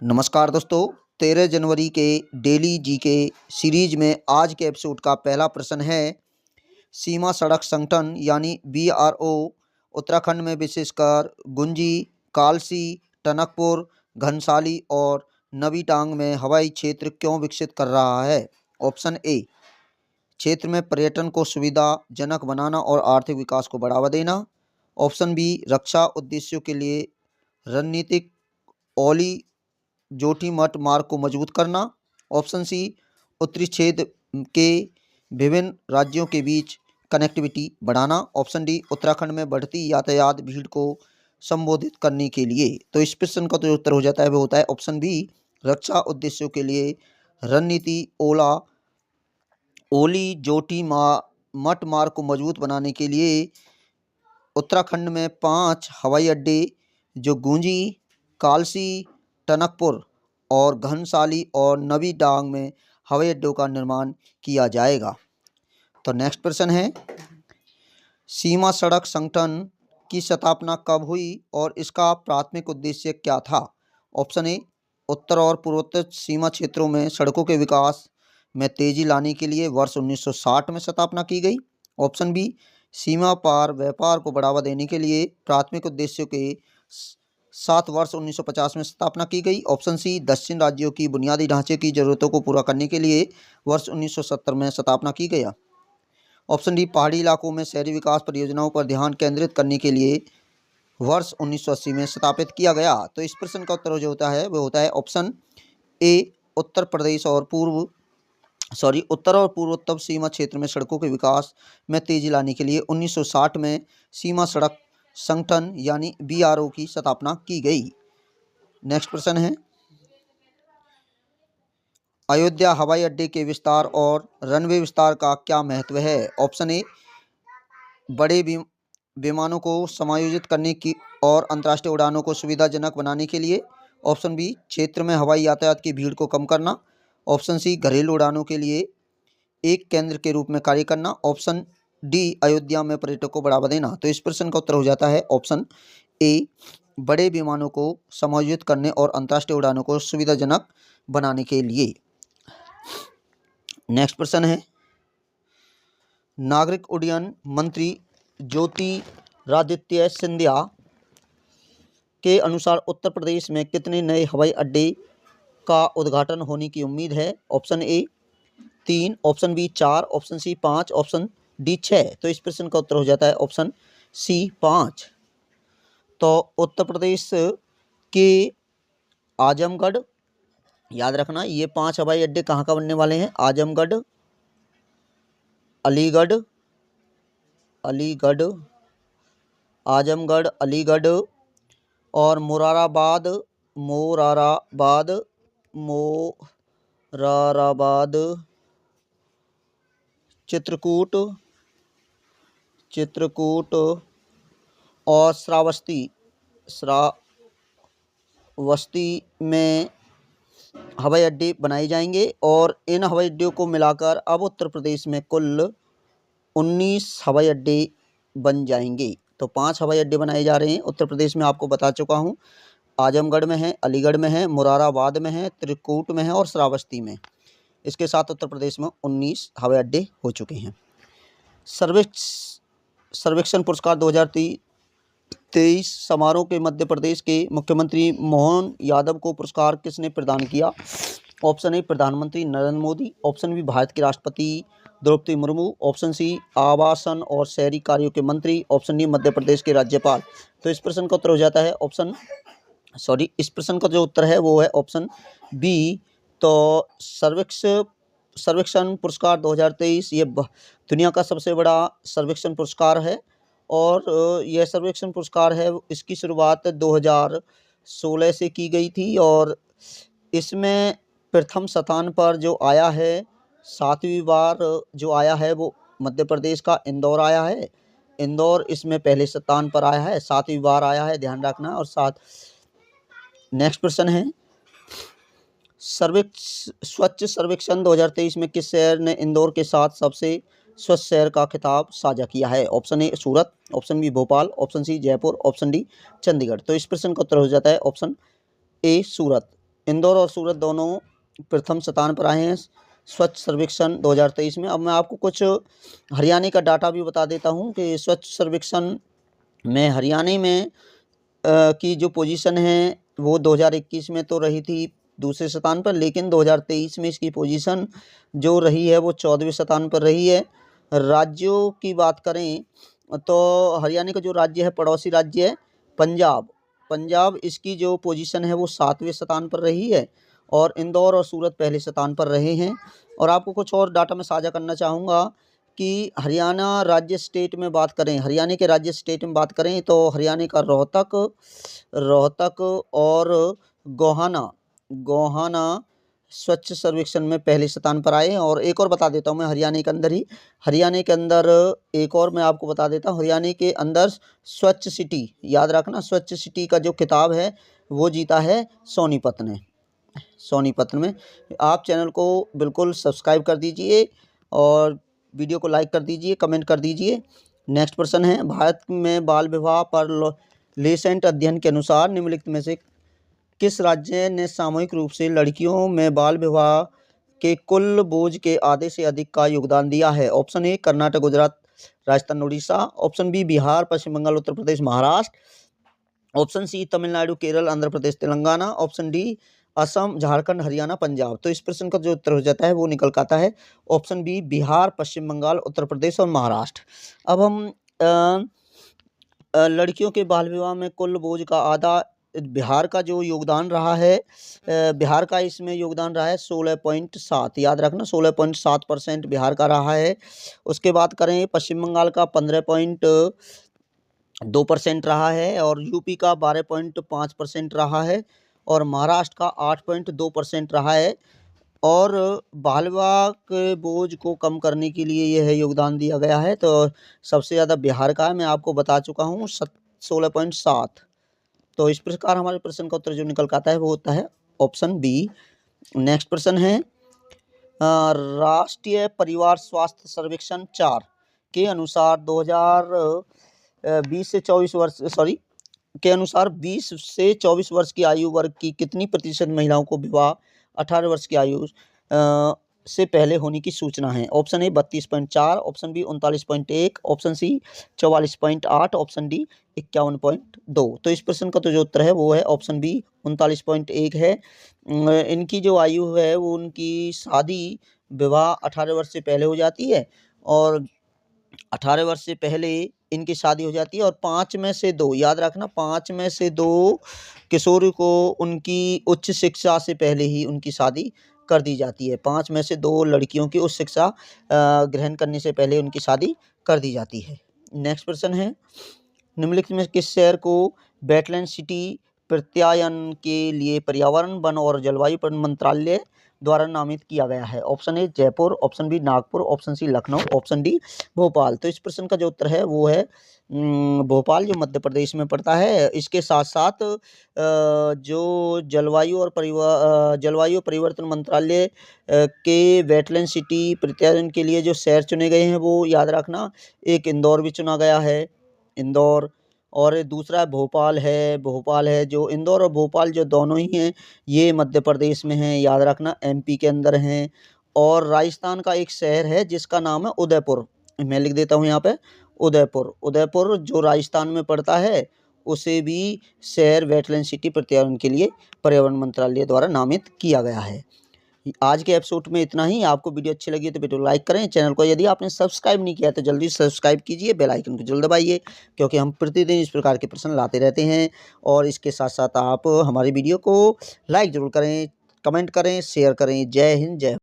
नमस्कार दोस्तों। 13 जनवरी के डेली जीके सीरीज में आज के एपिसोड का पहला प्रश्न है, सीमा सड़क संगठन यानी बीआरओ उत्तराखंड में विशेषकर गुंजी, कालसी, टनकपुर, घनसाली और नवी टांग में हवाई क्षेत्र क्यों विकसित कर रहा है? ऑप्शन ए, क्षेत्र में पर्यटन को सुविधाजनक बनाना और आर्थिक विकास को बढ़ावा देना। ऑप्शन बी, रक्षा उद्देश्यों के लिए रणनीतिक ओली जोटीमठ मार्ग को मजबूत करना। ऑप्शन सी, उत्तरी क्षेत्र के विभिन्न राज्यों के बीच कनेक्टिविटी बढ़ाना। ऑप्शन डी, उत्तराखंड में बढ़ती यातायात भीड़ को संबोधित करने के लिए। तो इस प्रश्न का जो उत्तर हो जाता है वो होता है ऑप्शन बी, रक्षा उद्देश्यों के लिए रणनीति ओली जोटीमठ मार्ग को मजबूत बनाने के लिए उत्तराखंड में 5 हवाई अड्डे जो गुंजी, कालसी, टनकपुर और घनसाली और नवी डांग में हवाई अड्डों का निर्माण किया जाएगा। तो नेक्स्ट प्रश्न है, सीमा सड़क संगठन की स्थापना कब हुई और इसका प्राथमिक उद्देश्य क्या था? ऑप्शन ए, उत्तर और पूर्वोत्तर सीमा क्षेत्रों में सड़कों के विकास में तेजी लाने के लिए वर्ष 1960 में स्थापना की गई। ऑप्शन बी, सीमा पार व्यापार को बढ़ावा देने के लिए प्राथमिक उद्देश्यों के साथ वर्ष 1950 में स्थापना की गई। ऑप्शन सी, दक्षिण राज्यों की बुनियादी ढांचे की जरूरतों को पूरा करने के लिए वर्ष 1970 में स्थापना की गया। ऑप्शन डी, पहाड़ी इलाकों में शहरी विकास परियोजनाओं पर ध्यान केंद्रित करने के लिए वर्ष 1980 में स्थापित किया गया। तो इस प्रश्न का उत्तर जो होता है वो होता है ऑप्शन ए, उत्तर और पूर्वोत्तर सीमा क्षेत्र में सड़कों के विकास में तेजी लाने के लिए 1960 में सीमा सड़क संगठन यानी बीआरओ की स्थापना की गई। नेक्स्ट प्रश्न है, अयोध्या हवाई अड्डे के विस्तार और रनवे विस्तार का क्या महत्व है? ऑप्शन ए, बड़े विमानों को समायोजित करने की और अंतर्राष्ट्रीय उड़ानों को सुविधाजनक बनाने के लिए। ऑप्शन बी, क्षेत्र में हवाई यातायात की भीड़ को कम करना। ऑप्शन सी, घरेलू उड़ानों के लिए एक केंद्र के रूप में कार्य करना। ऑप्शन डी, अयोध्या में पर्यटकों को बढ़ावा देना। तो इस प्रश्न का उत्तर हो जाता है ऑप्शन ए, बड़े विमानों को समायोजित करने और अंतर्राष्ट्रीय उड़ानों को सुविधाजनक बनाने के लिए। नेक्स्ट प्रश्न है, नागरिक उड्डयन मंत्री ज्योतिरादित्य सिंधिया के अनुसार उत्तर प्रदेश में कितने नए हवाई अड्डे का उद्घाटन होने की उम्मीद है? Option A 3, option B 4, option C 5, option D 6। तो इस प्रश्न का उत्तर हो जाता है ऑप्शन सी 5। तो उत्तर प्रदेश के आजमगढ़, याद रखना ये 5 हवाई अड्डे कहाँ का बनने वाले हैं? आजमगढ़, अलीगढ़ और मोराराबाद, चित्रकूट और श्रावस्ती में हवाई अड्डे बनाए जाएंगे। और इन हवाई अड्डों को मिलाकर अब उत्तर प्रदेश में कुल 19 हवाई अड्डे बन जाएंगे। तो 5 हवाई अड्डे बनाए जा रहे हैं उत्तर प्रदेश में, आपको बता चुका हूँ। आजमगढ़ में है, अलीगढ़ में है, मुरादाबाद में है, त्रिकुट में है और श्रावस्ती में। इसके साथ उत्तर प्रदेश में 19 हवाई अड्डे हो चुके हैं। सर्वेक्षण पुरस्कार 2023 समारोह के मध्य प्रदेश के मुख्यमंत्री मोहन यादव को पुरस्कार किसने प्रदान किया? ऑप्शन ए, प्रधानमंत्री नरेंद्र मोदी। ऑप्शन बी, भारत के राष्ट्रपति द्रौपदी मुर्मू। ऑप्शन सी, आवासन और शहरी कार्यों के मंत्री। ऑप्शन डी, मध्य प्रदेश के राज्यपाल। तो इस प्रश्न का उत्तर हो जाता है इस प्रश्न का जो उत्तर है वो है ऑप्शन बी। तो सर्वेक्षण पुरस्कार 2023 ये दुनिया का सबसे बड़ा सर्वेक्षण पुरस्कार है। और यह सर्वेक्षण पुरस्कार है, इसकी शुरुआत 2016 से की गई थी और इसमें प्रथम स्थान पर जो आया है, 7वीं बार जो आया है वो मध्य प्रदेश का इंदौर आया है। इंदौर इसमें पहले स्थान पर आया है, 7वीं बार आया है, ध्यान रखना। और नेक्स्ट प्रश्न है, स्वच्छ सर्वेक्षण 2023 में किस शहर ने इंदौर के साथ सबसे स्वच्छ शहर का खिताब साझा किया है? Option A Surat, option B Bhopal, option C Jaipur, option D Chandigarh. तो इस प्रश्न का उत्तर हो जाता है ऑप्शन ए सूरत। इंदौर और सूरत दोनों प्रथम स्थान पर आए हैं स्वच्छ सर्वेक्षण 2023 में। अब मैं आपको कुछ हरियाणा का डाटा भी बता देता हूं कि स्वच्छ सर्वेक्षण में हरियाणा में की जो पोजीशन है वो 2021 में तो रही थी दूसरे स्थान पर, लेकिन 2023 में इसकी पोजीशन जो रही है वो 14वें स्थान पर रही है। राज्यों की बात करें तो हरियाणा का जो राज्य है, पड़ोसी राज्य है पंजाब इसकी जो पोजीशन है वो 7वें स्थान पर रही है और इंदौर और सूरत पहले स्थान पर रहे हैं। और आपको कुछ और डाटा मैं साझा करना चाहूँगा कि हरियाणा राज्य स्टेट में बात करें, हरियाणा के राज्य स्टेट में बात करें तो हरियाणा का रोहतक और गोहाना स्वच्छ सर्वेक्षण में पहले स्थान पर आए। और एक और बता देता हूँ मैं हरियाणा के अंदर एक और मैं आपको बता देता हूँ, हरियाणा के अंदर स्वच्छ सिटी, याद रखना, स्वच्छ सिटी का जो खिताब है वो जीता है सोनीपत ने। आप चैनल को बिल्कुल सब्सक्राइब कर दीजिए और वीडियो को लाइक कर दीजिए, कमेंट कर दीजिए। नेक्स्ट प्रश्न है, भारत में बाल विवाह पर लेसेंट अध्ययन के अनुसार निम्नलिखित में से किस राज्य ने सामूहिक रूप से लड़कियों में बाल विवाह के कुल बोझ के आधे से अधिक का योगदान दिया है? Option A Karnataka, Gujarat, Rajasthan, Orissa. Option B Bihar, Paschim Bengal, Uttar Pradesh, Maharashtra. Option C Tamil Nadu, Kerala, Andhra Pradesh, Telangana. Option D Assam, Jharkhand, Haryana, Punjab. तो इस प्रश्न का जो उत्तर हो जाता है वो निकल आता है ऑप्शन बी बिहार, पश्चिम बंगाल, उत्तर प्रदेश और महाराष्ट्र। अब हम लड़कियों के बाल विवाह में कुल बोझ का आधा बिहार का जो योगदान रहा है, बिहार का इसमें योगदान रहा है 16.7, याद रखना 16.7% बिहार का रहा है। उसके बाद करें पश्चिम बंगाल का 15.2% रहा है और यूपी का 12.5% रहा है और महाराष्ट्र का 8.2% रहा है। और बाल विवाह के बोझ को कम करने के लिए यह योगदान दिया गया है तो सबसे ज़्यादा बिहार का है, मैं आपको बता चुका हूँ 16.7। तो इस प्रकार हमारे प्रश्न का उत्तर जो निकल कर आता है वो होता है ऑप्शन बी। नेक्स्ट प्रश्न है, राष्ट्रीय परिवार स्वास्थ्य सर्वेक्षण 4 के अनुसार 2020 से 24 वर्ष के अनुसार 20 से 24 वर्ष की आयु वर्ग की कितनी प्रतिशत महिलाओं को विवाह 18 वर्ष की आयु से पहले होने की सूचना है? Option A 32.4, option B 39.1, option C 44.8, option D 51.2। तो इस प्रश्न का तो जो उत्तर है वो है ऑप्शन बी 39.1 है। इनकी जो आयु है वो उनकी शादी विवाह 18 वर्ष से पहले हो जाती है और 18 वर्ष से पहले इनकी शादी हो जाती है और 5 में से 2, याद रखना 5 में से 2 किशोर को उनकी उच्च शिक्षा से पहले ही उनकी शादी कर दी जाती है। 5 में से 2 लड़कियों की उच्च शिक्षा ग्रहण करने से पहले उनकी शादी कर दी जाती है। नेक्स्ट प्रश्न है, निम्नलिखित में किस शहर को वेटलैंड सिटी प्रत्यायन के लिए पर्यावरण, वन और जलवायु मंत्रालय द्वारा नामित किया गया है? Option A Jaipur, option B Nagpur, option C Lucknow, option D Bhopal. तो इस प्रश्न का जो उत्तर है वो है भोपाल, जो मध्य प्रदेश में पड़ता है। इसके साथ साथ जो जलवायु परिवर्तन मंत्रालय के वेटलैंड सिटी प्रत्यायन के लिए जो शहर चुने गए हैं वो याद रखना, एक इंदौर भी चुना गया है, इंदौर, और दूसरा भोपाल है। जो इंदौर और भोपाल जो दोनों ही हैं ये मध्य प्रदेश में हैं, याद रखना एमपी के अंदर हैं। और राजस्थान का एक शहर है जिसका नाम है उदयपुर, मैं लिख देता हूँ यहाँ पे उदयपुर जो राजस्थान में पड़ता है, उसे भी शहर वेटलैंड सिटी प्रत्यायन के लिए पर्यावरण मंत्रालय द्वारा नामित किया गया है। आज के एपिसोड में इतना ही। आपको वीडियो अच्छी लगी तो वीडियो लाइक करें, चैनल को यदि आपने सब्सक्राइब नहीं किया तो जल्दी सब्सक्राइब कीजिए, बेल आइकन को जल्द दबाइए क्योंकि हम प्रतिदिन इस प्रकार के प्रश्न लाते रहते हैं। और इसके साथ साथ आप हमारी वीडियो को लाइक ज़रूर करें, कमेंट करें, शेयर करें। जय हिंद, जय